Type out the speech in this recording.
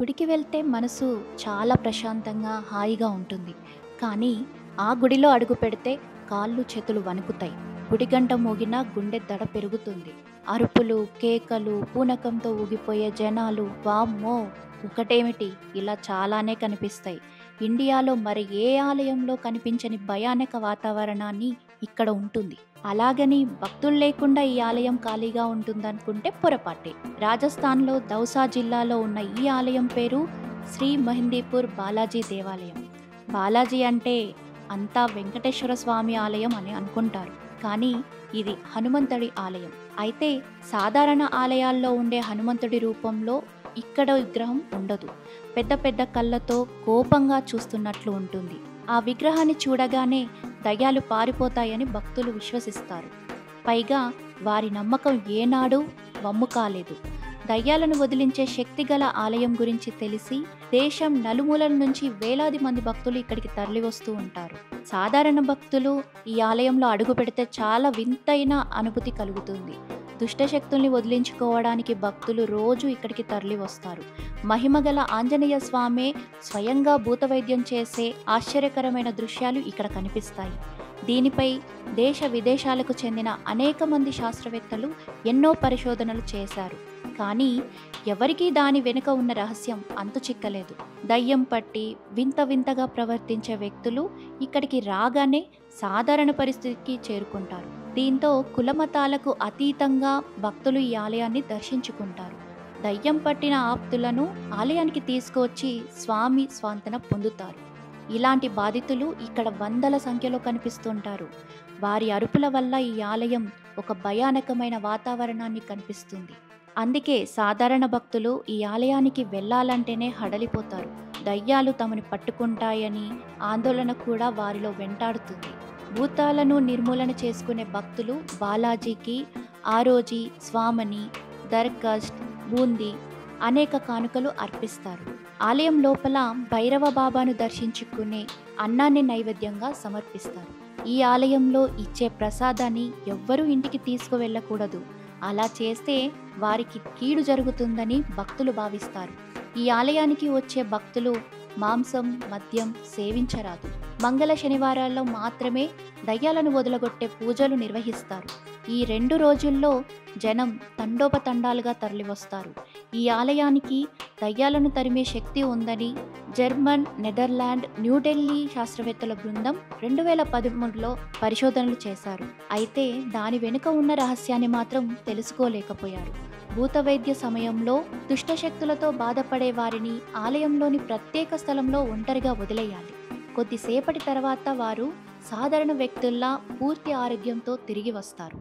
గుడికి వెళ్తే మనసు చాలా ప్రశాంతంగా, హాయిగా ఉంటుంది. కానీ ఆ గుడిలో అడుగు పెడితే కాళ్ళు, చేతులు వణుకుతాయి. గుడి గంట మోగినా గుండె దడ పెరుగుతుంది. అరుపులు, కేకలు, పూనకంతో ఊగిపోయే జనాలు, వామ్మో! ఒకటేమిటి ఇలా చాలానే కనిపిస్తాయి. ఇండియాలో మరి ఏ ఆలయంలో కనిపించని భయానక వాతావరణాన్ని ఇక్కడ ఉంటుంది. అలాగని భక్తులు లేకుండా ఈ ఆలయం ఖాళీగా ఉంటుందనుకుంటే పొరపాటే. రాజస్థాన్‌లో దౌసా జిల్లాలో ఉన్న ఈ ఆలయం పేరు శ్రీ మహిందీపూర్ బాలాజీ దేవాలయం. బాలాజీ అంటే అంతా వెంకటేశ్వర స్వామి ఆలయం అని అనుకుంటారు. కానీ ఇది హనుమంతుడి ఆలయం. అయితే సాధారణ ఆలయాల్లో ఉండే హనుమంతుడి రూపంలో ఇక్కడ విగ్రహం ఉండదు. పెద్ద పెద్ద కళ్ళతో కోపంగా చూస్తున్నట్లు ఉంటుంది. ఆ విగ్రహాన్ని చూడగానే దయ్యాలు పారిపోతాయని భక్తులు విశ్వసిస్తారు. పైగా వారి నమ్మకం ఏనాడూ వమ్ము కాలేదు. దయ్యాలను వదిలించే శక్తిగల ఆలయం గురించి తెలిసి దేశం నలుమూలల నుంచి వేలాది మంది భక్తులు ఇక్కడికి తరలివస్తూ ఉంటారు. సాధారణ భక్తులు ఈ ఆలయంలో అడుగు పెడితే చాలా వింతైన అనుభూతి కలుగుతుంది. దుష్టశక్తుల్ని వదిలించుకోవడానికి భక్తులు రోజు ఇక్కడికి తరలి వస్తారు. మహిమగల ఆంజనేయ స్వామే స్వయంగా భూతవైద్యం చేసే ఆశ్చర్యకరమైన దృశ్యాలు ఇక్కడ కనిపిస్తాయి. దీనిపై దేశ విదేశాలకు చెందిన అనేక మంది శాస్త్రవేత్తలు ఎన్నో పరిశోధనలు చేశారు. కానీ ఎవరికీ దాని వెనుక ఉన్న రహస్యం అంతు చిక్కలేదు. దయ్యం పట్టి వింత వింతగా ప్రవర్తించే వ్యక్తులు ఇక్కడికి రాగానే సాధారణ పరిస్థితికి చేరుకుంటారు. దీంతో కులమతాలకు అతీతంగా భక్తులు ఈ ఆలయాన్ని దర్శించుకుంటారు. దయ్యం పట్టిన ఆప్తులను ఆలయానికి తీసుకువచ్చి స్వామి స్వాంతన పొందుతారు. ఇలాంటి బాధితులు ఇక్కడ వందల సంఖ్యలో కనిపిస్తుంటారు. వారి అరుపుల వల్ల ఈ ఆలయం ఒక భయానకమైన వాతావరణాన్ని కనిపిస్తుంది. అందుకే సాధారణ భక్తులు ఈ ఆలయానికి వెళ్ళాలంటేనే హడలిపోతారు. దయ్యాలు తమని పట్టుకుంటాయని ఆందోళన కూడా వారిలో వెంటాడుతుంది. భూతాలను నిర్మూలన చేసుకునే భక్తులు బాలాజీకి ఆరోజీ, స్వామని, దర్గస్ట్, బూందీ అనేక కానుకలు అర్పిస్తారు. ఆలయం లోపల భైరవ బాబాను దర్శించుకునే అన్నాన్ని నైవేద్యంగా సమర్పిస్తారు. ఈ ఆలయంలో ఇచ్చే ప్రసాదాన్ని ఎవ్వరూ ఇంటికి తీసుకువెళ్ళకూడదు. అలా చేస్తే వారికి కీడు జరుగుతుందని భక్తులు భావిస్తారు. ఈ ఆలయానికి వచ్చే భక్తులు మాంసం, మద్యం సేవించరాదు. మంగళ శనివారాల్లో మాత్రమే దయ్యాలను వదలగొట్టే పూజలు నిర్వహిస్తారు. ఈ 2 రోజుల్లో జనం తండోపతండాలుగా తరలివస్తారు. ఈ ఆలయానికి దయ్యాలను తరిమే శక్తి ఉందని జర్మన్, నెదర్లాండ్, న్యూఢిల్లీ శాస్త్రవేత్తల బృందం 2013లో పరిశోధనలు చేశారు. అయితే దాని వెనుక ఉన్న రహస్యాన్ని మాత్రం తెలుసుకోలేకపోయారు. భూతవైద్య సమయంలో దుష్టశక్తులతో బాధపడే వారిని ఆలయంలోని ప్రత్యేక స్థలంలో ఒంటరిగా వదిలేయాలి. కొద్దిసేపటి తర్వాత వారు సాధారణ వ్యక్తుల్లా పూర్తి ఆరోగ్యంతో తిరిగి వస్తారు.